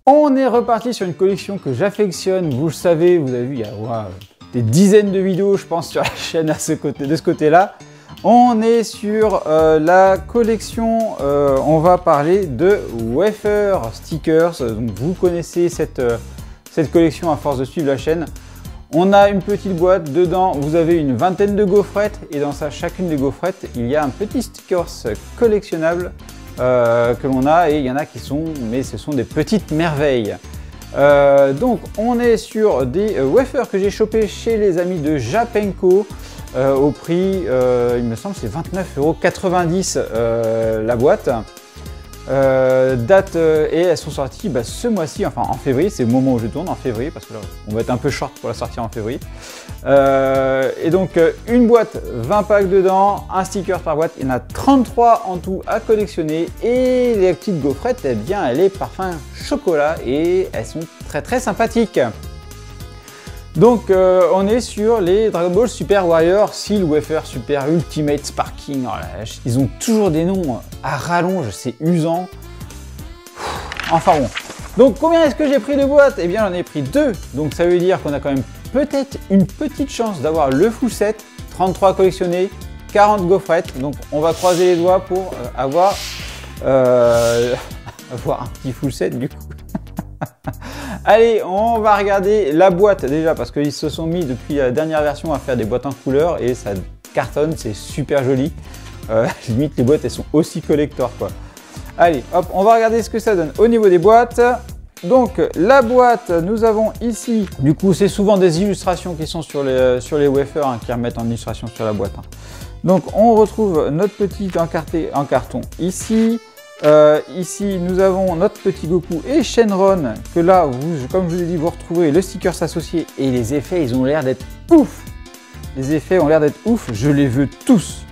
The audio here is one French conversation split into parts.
On est reparti sur une collection que j'affectionne, vous le savez, vous avez vu, il y a des dizaines de vidéos, je pense, sur la chaîne de ce côté-là. On est sur la collection, on va parler de wafer stickers. Donc, vous connaissez cette collection à force de suivre la chaîne. On a une petite boîte, dedans vous avez une vingtaine de gaufrettes et dans chacune des gaufrettes il y a un petit stickers collectionnable que l'on a, et il y en a qui sont, mais ce sont des petites merveilles. Donc on est sur des wafers que j'ai chopé chez les amis de Japenko au prix, il me semble c'est 29,90 € la boîte. Date et elles sont sorties ce mois-ci, enfin en février, c'est le moment où je tourne, en février, parce que là on va être un peu short pour la sortir en février. Et donc une boîte, 20 packs dedans, un sticker par boîte, il y en a 33 en tout à collectionner, et les petites gaufrettes, eh bien elle est parfum chocolat et elles sont très sympathiques. Donc on est sur les Dragon Ball Super Warrior Seal Wafer Super Ultimate Sparking. Oh là, ils ont toujours des noms à rallonge, c'est usant. Enfin bon. Donc combien est-ce que j'ai pris de boîtes? Eh bien j'en ai pris 2. Donc ça veut dire qu'on a quand même peut-être une petite chance d'avoir le full set. 33 collectionnés, 40 gaufrettes. Donc on va croiser les doigts pour avoir un petit full set du coup. Allez, on va regarder la boîte déjà parce qu'ils se sont mis depuis la dernière version à faire des boîtes en couleur et ça cartonne, c'est super joli. Limite les boîtes elles sont aussi collector quoi. Allez, hop, on va regarder ce que ça donne au niveau des boîtes. Donc la boîte, nous avons ici, du coup c'est souvent des illustrations qui sont sur les wafers qui remettent en illustration sur la boîte. Donc on retrouve notre petit encarté en carton ici. Ici nous avons notre petit Goku et Shenron, que là comme je vous ai dit vous retrouvez le sticker associé, et les effets ils ont l'air d'être ouf. Les effets ont l'air d'être ouf, je les veux tous.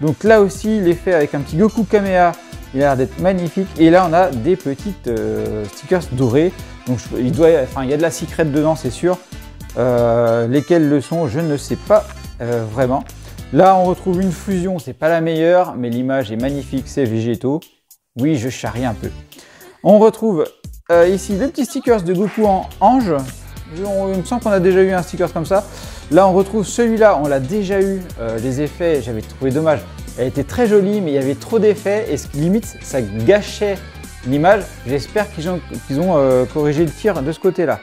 Donc là aussi l'effet avec un petit Goku Kamea, il a l'air d'être magnifique, et là on a des petites stickers dorés. Donc il y a de la secret dedans c'est sûr, lesquels le sont je ne sais pas vraiment. Là on retrouve une fusion, c'est pas la meilleure mais l'image est magnifique, c'est végétaux. Oui, je charrie un peu. On retrouve ici le petit stickers de Goku en ange. Il me semble qu'on a déjà eu un sticker comme ça. Là, on retrouve celui-là, on l'a déjà eu. Les effets, j'avais trouvé dommage. Elle était très jolie, mais il y avait trop d'effets et limite, ça gâchait l'image. J'espère qu'ils ont corrigé le tir de ce côté-là.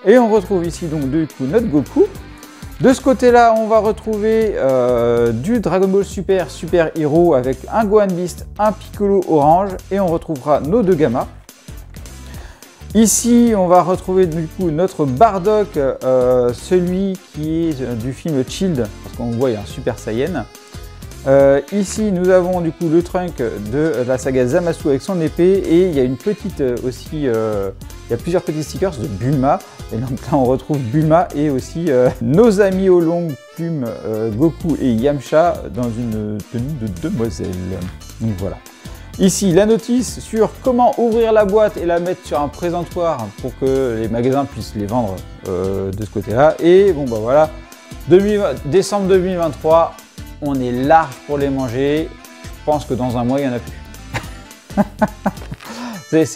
Et on retrouve ici donc du coup notre Goku. De ce côté-là, on va retrouver du Dragon Ball Super Hero avec un Gohan Beast, un Piccolo orange, et on retrouvera nos deux Gamma. Ici, on va retrouver du coup notre Bardock, celui qui est du film Shield, parce qu'on voit il y a un Super Saiyan. Ici, nous avons du coup le Trunk de la saga Zamasu avec son épée, et il y a une petite aussi, il y a plusieurs petits stickers de Bulma. Et donc là, on retrouve Bulma et aussi nos amis aux longues plumes Goku et Yamcha dans une tenue de demoiselle. Donc voilà. Ici, la notice sur comment ouvrir la boîte et la mettre sur un présentoir pour que les magasins puissent les vendre de ce côté-là. Et bon bah voilà, décembre 2023. On est large pour les manger. Je pense que dans un mois, il n'y en a plus.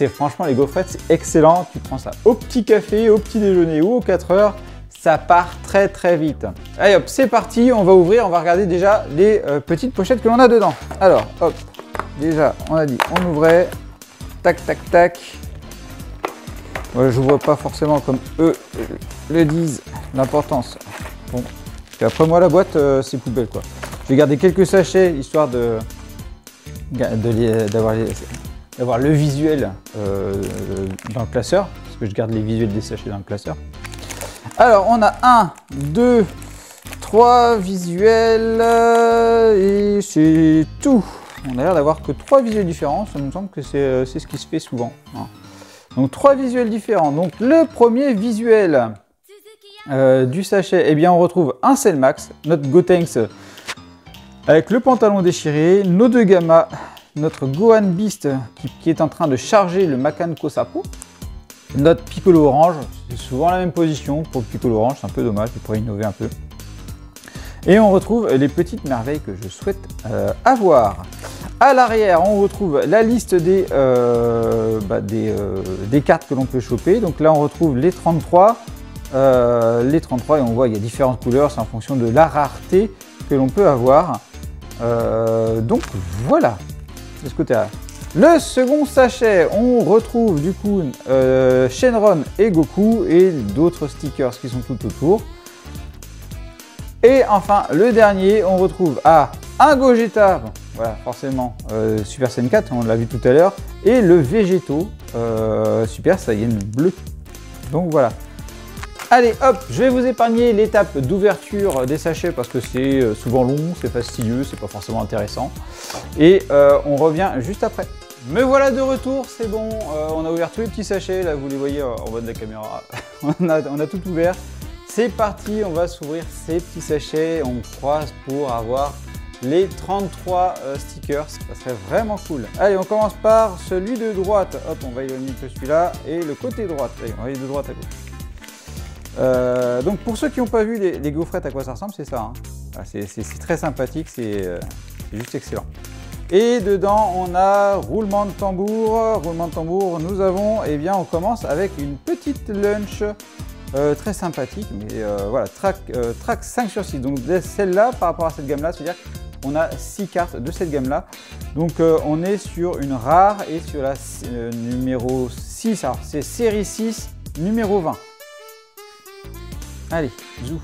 Franchement, les gaufrettes, c'est excellent. Tu prends ça au petit café, au petit déjeuner ou aux 4 heures. Ça part très vite. Allez hop, c'est parti. On va ouvrir. On va regarder déjà les petites pochettes que l'on a dedans. Alors, hop. Déjà, on a dit, on ouvrait. Tac. Ouais, je ne vois pas forcément comme eux le disent l'importance. Bon. Après moi, la boîte, c'est poubelle quoi. Je vais garder quelques sachets histoire d'avoir le visuel dans le classeur, parce que je garde les visuels des sachets dans le classeur. Alors on a 1, 2, 3 visuels et c'est tout. On a l'air d'avoir que 3 visuels différents, ça me semble que c'est ce qui se fait souvent. Donc 3 visuels différents. Donc le premier visuel du sachet, eh bien on retrouve un Cell Max, notre Gotenks avec le pantalon déchiré, nos deux Gamma, notre Gohan Beast qui est en train de charger le Makan Kosapo, notre Piccolo orange, c'est souvent la même position pour le Piccolo orange, c'est un peu dommage, il pourrait innover un peu. Et on retrouve les petites merveilles que je souhaite avoir. À l'arrière, on retrouve la liste des cartes que l'on peut choper. Donc là, on retrouve les 33. Et on voit il y a différentes couleurs, c'est en fonction de la rareté que l'on peut avoir. Donc voilà, de ce côté-là. Le second sachet, on retrouve du coup Shenron et Goku et d'autres stickers qui sont tout autour. Et enfin, le dernier, on retrouve un Gogeta, bon, voilà, forcément, Super Saiyan 4, on l'a vu tout à l'heure, et le Végéto, Super Saiyan bleu. Donc voilà. Allez, hop, je vais vous épargner l'étape d'ouverture des sachets parce que c'est souvent long, c'est fastidieux, c'est pas forcément intéressant. Et on revient juste après. Me voilà de retour, c'est bon, on a ouvert tous les petits sachets, là vous les voyez en bas de la caméra, on a tout ouvert. C'est parti, on va s'ouvrir ces petits sachets, on croise pour avoir les 33 stickers, ça serait vraiment cool. Allez, on commence par celui de droite, hop, on va éloigner un peu celui-là, et le côté droite, allez, on va aller de droite à gauche. Donc pour ceux qui n'ont pas vu les gaufrettes à quoi ça ressemble, c'est ça, hein. C'est très sympathique, c'est juste excellent. Et dedans on a roulement de tambour, nous avons, eh bien on commence avec une petite lunch très sympathique, mais voilà, track 5/6, donc celle-là par rapport à cette gamme-là, c'est-à-dire qu'on a 6 cartes de cette gamme-là, donc on est sur une rare et sur la numéro 6, alors c'est série 6, numéro 20. Allez, zou.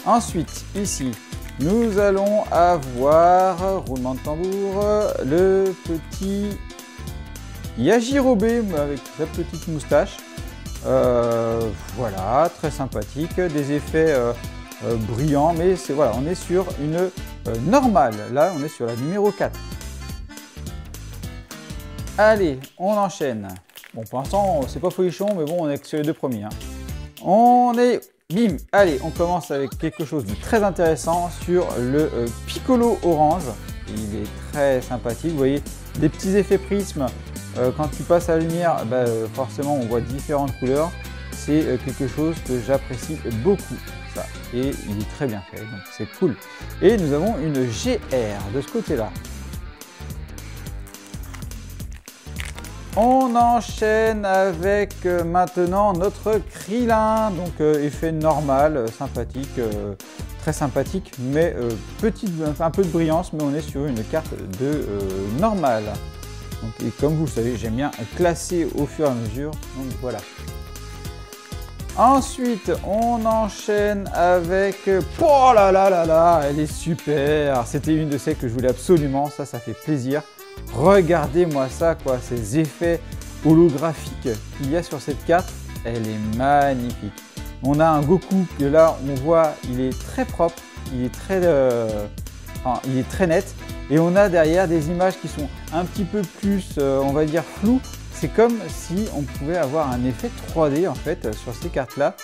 Ensuite, ici, nous allons avoir, roulement de tambour, le petit Yajirobe avec sa petite moustache. Voilà, très sympathique, des effets brillants, mais voilà, on est sur une normale. Là, on est sur la numéro 4. Allez, on enchaîne. Bon, pour l'instant, c'est pas folichon, mais bon, on est sur les deux premiers, hein. On est... Bim! Allez, on commence avec quelque chose de très intéressant sur le Piccolo orange. Il est très sympathique. Vous voyez, des petits effets prismes. Quand tu passes à la lumière, forcément, on voit différentes couleurs. C'est quelque chose que j'apprécie beaucoup. Ça. Et il est très bien fait, donc c'est cool. Et nous avons une GR de ce côté-là. On enchaîne avec maintenant notre Krillin, donc effet normal, sympathique, très sympathique, mais un peu de brillance, mais on est sur une carte de normal. Donc, et comme vous le savez, j'aime bien classer au fur et à mesure, donc voilà. Ensuite, on enchaîne avec... Oh là là là là, elle est super! C'était une de celles que je voulais absolument, ça fait plaisir. Regardez-moi ça, quoi, ces effets holographiques qu'il y a sur cette carte, elle est magnifique. On a un Goku que là, on voit, il est très propre, il est très net. Et on a derrière des images qui sont un petit peu plus, on va dire, floues. C'est comme si on pouvait avoir un effet 3D en fait sur ces cartes-là.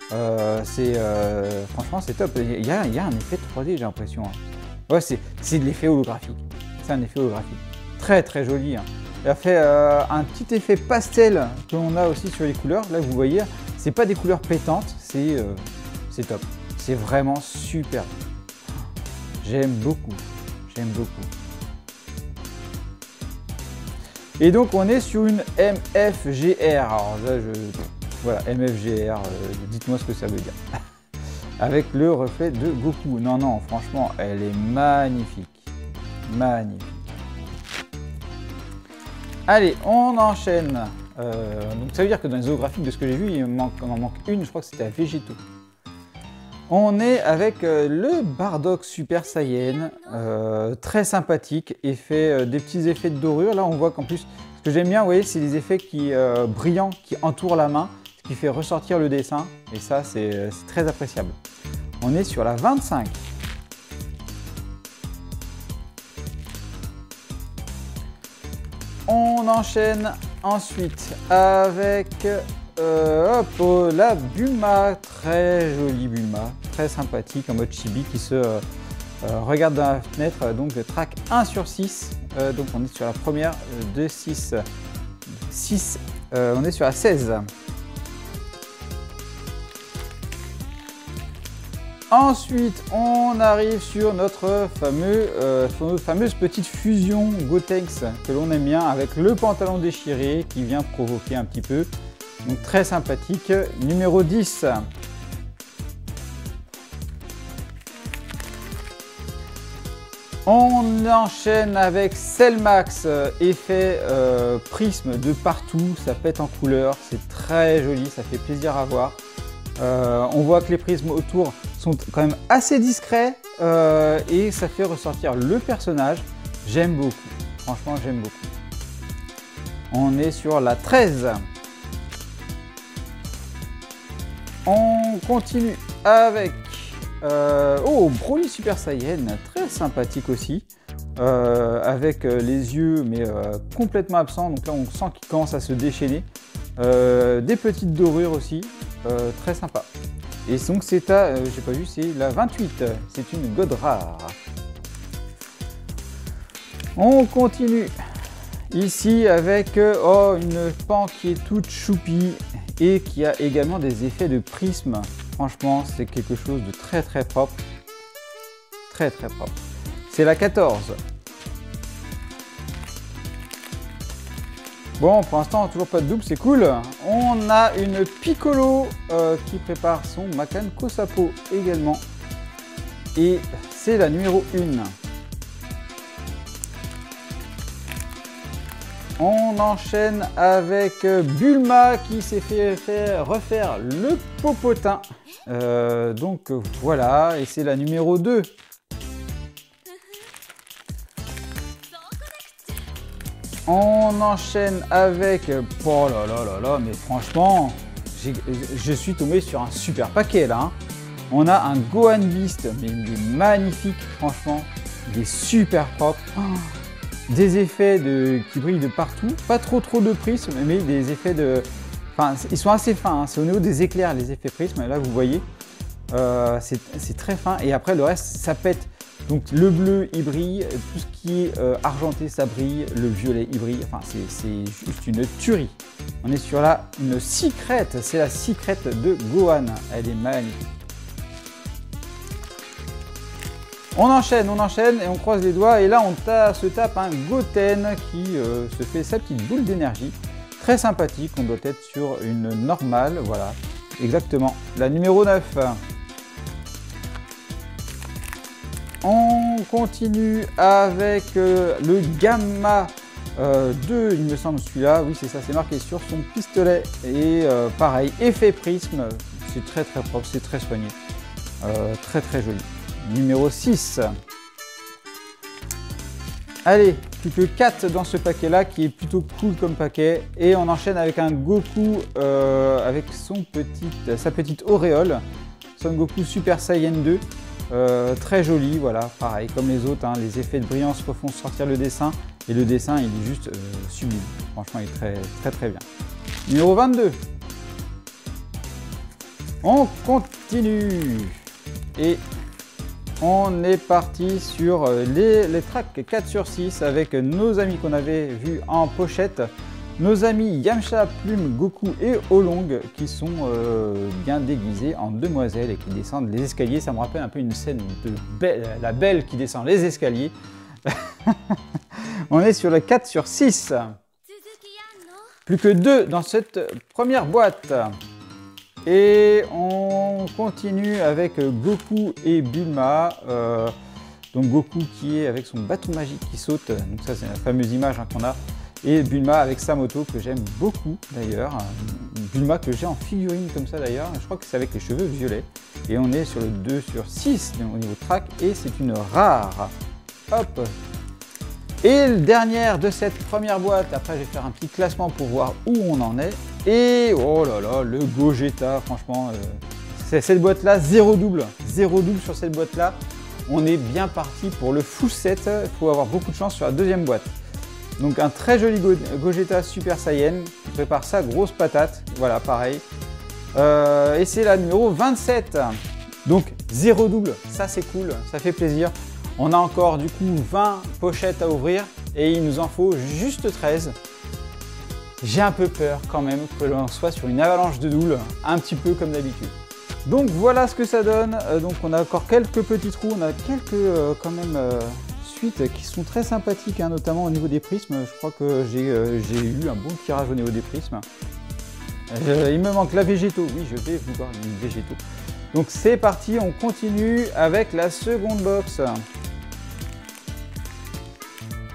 Franchement, c'est top. Il y a un effet 3D, j'ai l'impression, hein. Ouais, c'est de l'effet holographique. C'est un effet holographique. Très très joli, hein. Il a fait un petit effet pastel que l'on a aussi sur les couleurs. Là, vous voyez, c'est pas des couleurs pétantes, c'est top. C'est vraiment super. J'aime beaucoup. J'aime beaucoup. Et donc, on est sur une MFGR. Alors là, voilà, MFGR, dites-moi ce que ça veut dire. Avec le reflet de Goku. Non, non, franchement, elle est magnifique. Magnifique. Allez, on enchaîne. Donc ça veut dire que dans les holographiques de ce que j'ai vu, il en manque une, je crois que c'était à Végéto. On est avec le Bardock Super Saiyan, très sympathique, des petits effets de dorure. Là, on voit qu'en plus, ce que j'aime bien, vous voyez, c'est les effets brillants qui entourent la main, ce qui fait ressortir le dessin. Et ça, c'est très appréciable. On est sur la 25. On enchaîne ensuite avec la Bulma, très jolie Bulma, très sympathique en mode chibi qui se regarde dans la fenêtre, donc track 1/6, donc on est sur la première de 6, on est sur la 16. Ensuite, on arrive sur notre fameuse petite fusion Gotenks que l'on aime bien avec le pantalon déchiré qui vient provoquer un petit peu. Donc très sympathique. Numéro 10. On enchaîne avec Cellmax, effet prisme de partout, ça pète en couleur, c'est très joli, ça fait plaisir à voir. On voit que les prismes autour sont quand même assez discrets et ça fait ressortir le personnage. J'aime beaucoup, franchement j'aime beaucoup. On est sur la 13. On continue avec Broly Super Saiyan, très sympathique aussi, avec les yeux mais complètement absents, donc là on sent qu'il commence à se déchaîner. Des petites dorures aussi, très sympa. Et donc c'est j'ai pas vu, c'est la 28, c'est une god rare. On continue ici avec une pan qui est toute choupie et qui a également des effets de prisme. Franchement, c'est quelque chose de très très propre. Très très propre. C'est la 14. Bon, pour l'instant, toujours pas de double, c'est cool. On a une Piccolo qui prépare son Makan Kosapo également. Et c'est la numéro 1. On enchaîne avec Bulma qui s'est fait refaire le popotin. Donc voilà, et c'est la numéro 2. On enchaîne avec... Oh là là là là, mais franchement, je suis tombé sur un super paquet là. Hein. On a un Gohan Beast, mais il est magnifique, franchement. Il est super propre. Oh. Des effets qui brillent de partout, pas trop de prismes, mais des effets de... Enfin, ils sont assez fins, hein. C'est au niveau des éclairs, les effets prismes, là vous voyez, c'est très fin, et après le reste, ça pète. Donc le bleu, il brille, tout ce qui est argenté, ça brille, le violet, il brille, enfin c'est juste une tuerie. On est sur une Secret, c'est la Secret de Gohan, elle est magnifique. On enchaîne et on croise les doigts et là on se tape un Goten qui se fait sa petite boule d'énergie. Très sympathique, on doit être sur une normale, voilà, exactement. La numéro 9. On continue avec le Gamma 2, il me semble celui-là, oui c'est ça, c'est marqué sur son pistolet. Et pareil, effet prisme, c'est très très propre, c'est très soigné, très très joli. Numéro 6. Allez, plus que 4 dans ce paquet-là qui est plutôt cool comme paquet. Et on enchaîne avec un Goku avec sa petite auréole. Son Goku Super Saiyan 2. Très joli, voilà, pareil, comme les autres. Hein, les effets de brillance refont sortir le dessin. Et le dessin, il est juste sublime. Franchement, il est très très très bien. Numéro 22. On continue. Et... on est parti sur les tracks 4 sur 6 avec nos amis qu'on avait vus en pochette. Nos amis Yamcha, Plume, Goku et Olong qui sont bien déguisés en demoiselles et qui descendent les escaliers. Ça me rappelle un peu une scène de la Belle qui descend les escaliers. On est sur le 4 sur 6. Plus que 2 dans cette première boîte. Et on continue avec Goku et Bulma. Donc Goku qui est avec son bâton magique qui saute. Donc ça c'est la fameuse image qu'on a. Et Bulma avec sa moto que j'aime beaucoup d'ailleurs. Bulma que j'ai en figurine comme ça d'ailleurs. Je crois que c'est avec les cheveux violets. Et on est sur le 2 sur 6 au niveau track. Et c'est une rare. Hop. Et le dernier de cette première boîte. Après je vais faire un petit classement pour voir où on en est. Et oh là là, le Gogeta, franchement, cette boîte-là, 0 double. 0 double sur cette boîte-là. On est bien parti pour le full set. Il faut avoir beaucoup de chance sur la deuxième boîte. Donc un très joli Gogeta Super Saiyan. On prépare sa grosse patate. Voilà, pareil. Et c'est la numéro 27. Donc 0 double, ça c'est cool, ça fait plaisir. On a encore du coup 20 pochettes à ouvrir et il nous en faut juste 13. J'ai un peu peur quand même que l'on soit sur une avalanche de doubles, un petit peu comme d'habitude. Donc voilà ce que ça donne. Donc on a encore quelques petits trous, on a quelques quand même suites qui sont très sympathiques, hein, notamment au niveau des prismes. Je crois que j'ai eu un bon tirage au niveau des prismes. Il me manque la végétaux, oui je vais vous voir une végétaux. Donc c'est parti, on continue avec la seconde box.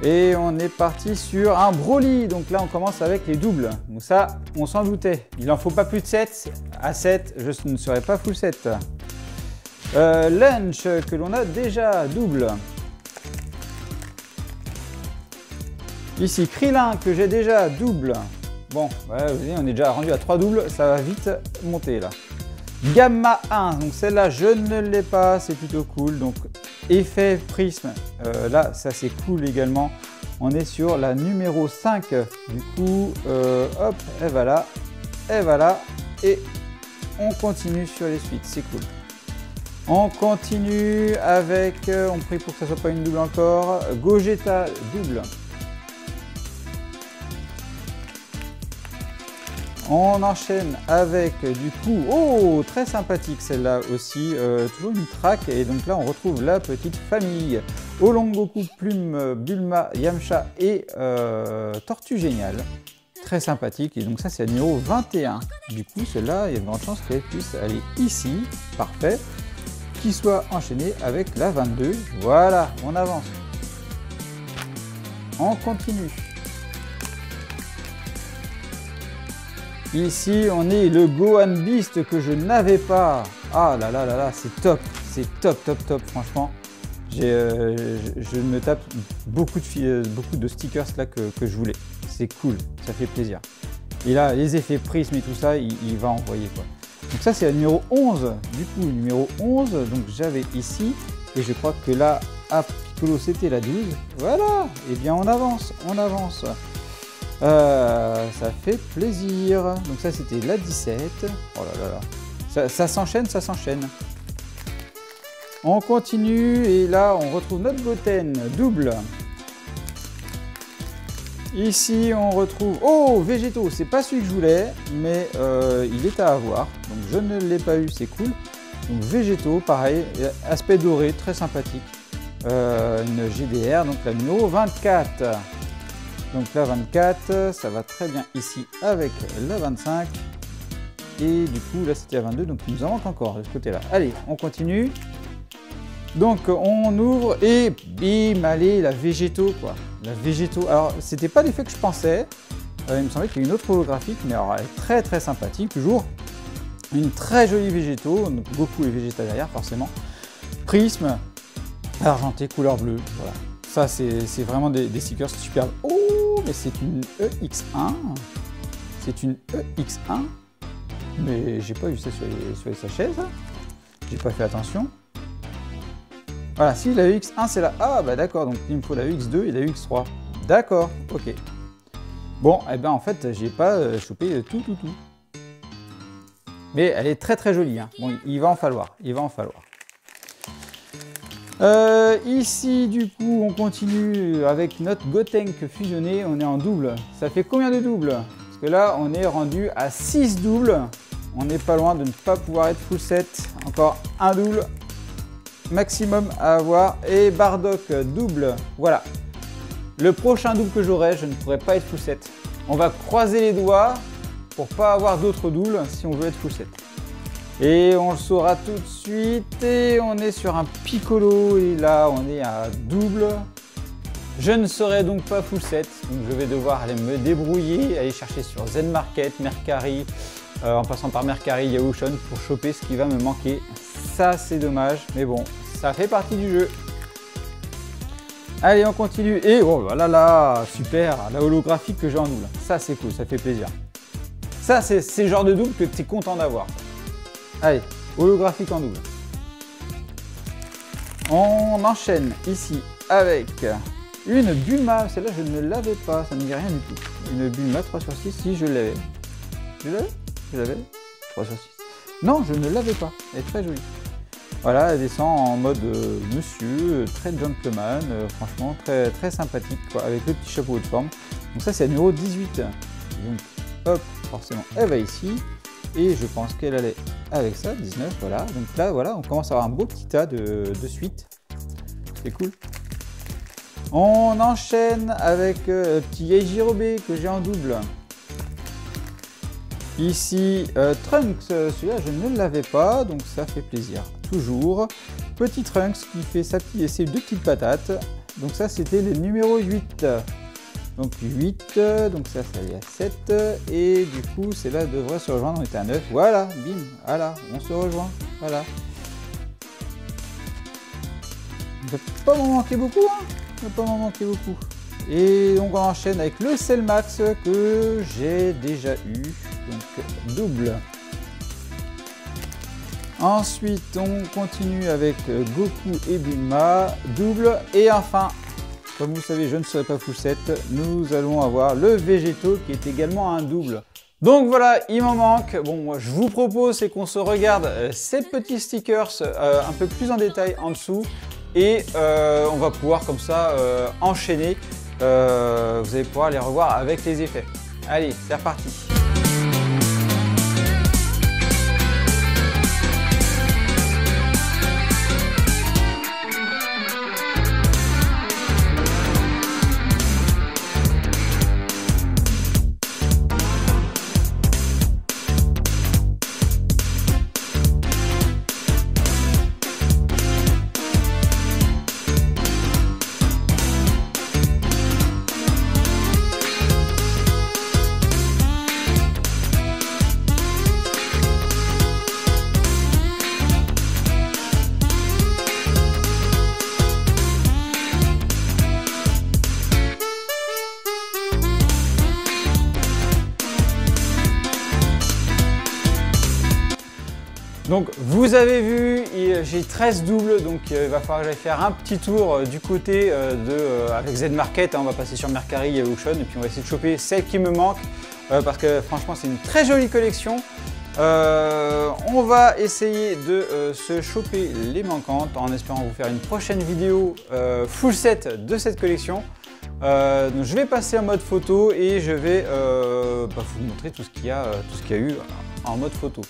Et on est parti sur un Broly. Donc là on commence avec les doubles. Donc ça on s'en doutait. Il en faut pas plus de 7. À 7 je ne serai pas full 7. Lunch que l'on a déjà double. Ici Krillin que j'ai déjà double. Bon, ouais, vous voyez, on est déjà rendu à 3 doubles, ça va vite monter là. Gamma 1, donc celle-là je ne l'ai pas, c'est plutôt cool. Donc effet prisme, là ça c'est cool également. On est sur la numéro 5. Du coup, hop, et voilà, et on continue sur les suites, c'est cool. On continue avec, on prie pour que ça soit pas une double encore, Gogeta double. On enchaîne avec du coup, oh très sympathique celle-là aussi, toujours une track et donc là on retrouve la petite famille Olongoku, Plume, Bulma, Yamcha et Tortue Géniale. Très sympathique et donc ça c'est le numéro 21. Du coup celle-là il y a de grandes chances qu'elle puisse aller ici, parfait, qu'il soit enchaîné avec la 22. Voilà, on avance. On continue. Ici, on est le Gohan Beast que je n'avais pas. Ah là là là là, c'est top, franchement. Je me tape beaucoup de stickers là que je voulais. C'est cool, ça fait plaisir. Et là, les effets prisme et tout ça, il va envoyer quoi. Donc ça, c'est le numéro 11. Du coup, numéro 11, donc j'avais ici. Et je crois que là, à Piccolo, c'était la 12. Voilà, et bien on avance, on avance. Ça fait plaisir. Donc ça c'était la 17. Oh là là là. Ça s'enchaîne, ça s'enchaîne. On continue et là on retrouve notre Goten double. Ici on retrouve... Oh, végétaux, c'est pas celui que je voulais, mais il est à avoir. Donc je ne l'ai pas eu, c'est cool. Donc végétaux, pareil, aspect doré, très sympathique. Une GDR, donc la numéro 24. Donc la 24, ça va très bien ici avec la 25. Et du coup, là c'était la 22, donc il nous en manque encore de ce côté-là. Allez, on continue. Donc on ouvre et bim, allez, la végétaux quoi. La végétaux. Alors, c'était pas l'effet que je pensais. Il me semblait qu'il y a une autre holographique, mais alors elle est très sympathique. Toujours une très jolie végétaux. Donc Goku et Vegeta derrière, forcément. Prisme, argenté, couleur bleue. Voilà. Ça, c'est vraiment des stickers superbes. Oh, mais c'est une EX1. C'est une EX1. Mais j'ai pas vu ça sur les sachets, ça. J'ai pas fait attention. Voilà, si la EX1 c'est la... Ah bah d'accord, donc il me faut la EX2 et la EX3. D'accord, ok. Bon, et ben en fait, j'ai pas chopé tout. Mais elle est très jolie, hein. Bon, il va en falloir, ici, du coup, on continue avec notre Gotenk fusionné. On est en double. Ça fait combien de doubles? Parce que là, on est rendu à 6 doubles. On n'est pas loin de ne pas pouvoir être full set. Encore un double maximum à avoir. Et Bardock double. Voilà. Le prochain double que j'aurai, je ne pourrai pas être full set. On va croiser les doigts pour pas avoir d'autres doubles si on veut être full set. Et on le saura tout de suite. Et on est sur un Piccolo. Et là, on est à double. Je ne serai donc pas full set. Donc je vais devoir aller me débrouiller, aller chercher sur Zen Market, Mercari, en passant par Mercari, Yaoshon pour choper ce qui va me manquer. Ça, c'est dommage. Mais bon, ça fait partie du jeu. Allez, on continue. Et oh là là, super, la holographique que j'ai en double. Ça, c'est cool, ça fait plaisir. Ça, c'est le genre de double que tu es content d'avoir. Allez, holographique en double. On enchaîne ici avec une Bulma. Celle-là, je ne l'avais pas, ça ne me dit rien du tout. Une Bulma 3 sur 6, si je l'avais. Je l'avais 3 sur 6. Non, je ne l'avais pas. Elle est très jolie. Voilà, elle descend en mode monsieur, très gentleman, franchement très sympathique, quoi, avec le petit chapeau de forme. Donc ça c'est le numéro 18. Donc hop, forcément elle va ici. Et je pense qu'elle allait avec ça, 19, voilà. Donc là, voilà, on commence à avoir un beau petit tas de suite. C'est cool. On enchaîne avec petit Yajirobe que j'ai en double. Ici, Trunks, celui-là je ne l'avais pas, donc ça fait plaisir. Toujours. Petit Trunks qui fait ses deux petites patates. Donc ça c'était le numéro 8. Donc 8, donc ça y est à 7. Et du coup, celle-là devrait se rejoindre, on était à 9. Voilà, bim, voilà, on se rejoint. Voilà. Il ne va pas m'en manquer beaucoup, hein. Il ne va pas m'en manquer beaucoup. Et donc on enchaîne avec le Cellmax que j'ai déjà eu. Donc double. Ensuite on continue avec Goku et Bulma, double. Et enfin, comme vous le savez, je ne serai pas full set, nous allons avoir le Végéto qui est également un double. Donc voilà, il m'en manque. Bon, moi je vous propose c'est qu'on se regarde ces petits stickers un peu plus en détail en dessous. Et on va pouvoir comme ça enchaîner. Vous allez pouvoir les revoir avec les effets. Allez, c'est reparti. Donc vous avez vu, j'ai 13 doubles, donc il va falloir que j'aille faire un petit tour du côté avec Z Market, hein, on va passer sur Mercari et Auction et puis on va essayer de choper celle qui me manque parce que franchement c'est une très jolie collection. On va essayer de se choper les manquantes en espérant vous faire une prochaine vidéo full set de cette collection. Donc je vais passer en mode photo et je vais vous montrer tout ce qu'il y a eu en mode photo.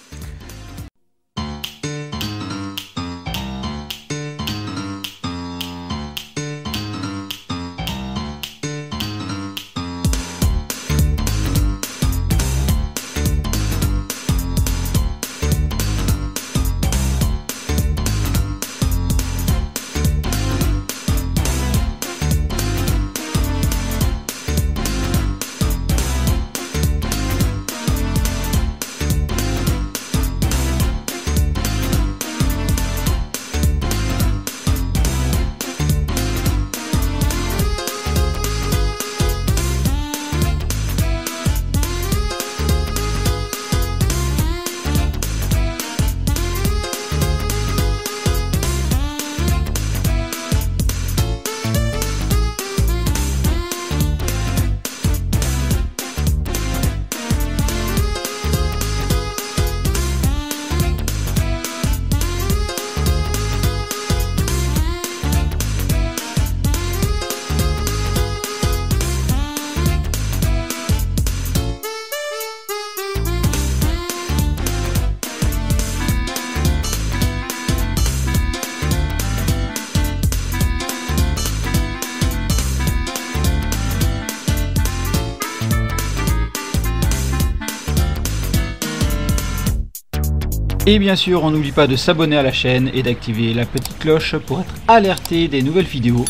Et bien sûr, on n'oublie pas de s'abonner à la chaîne et d'activer la petite cloche pour être alerté des nouvelles vidéos,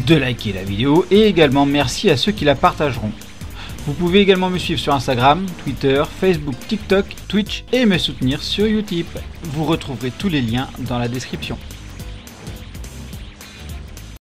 de liker la vidéo et également merci à ceux qui la partageront. Vous pouvez également me suivre sur Instagram, Twitter, Facebook, TikTok, Twitch et me soutenir sur Utip. Vous retrouverez tous les liens dans la description.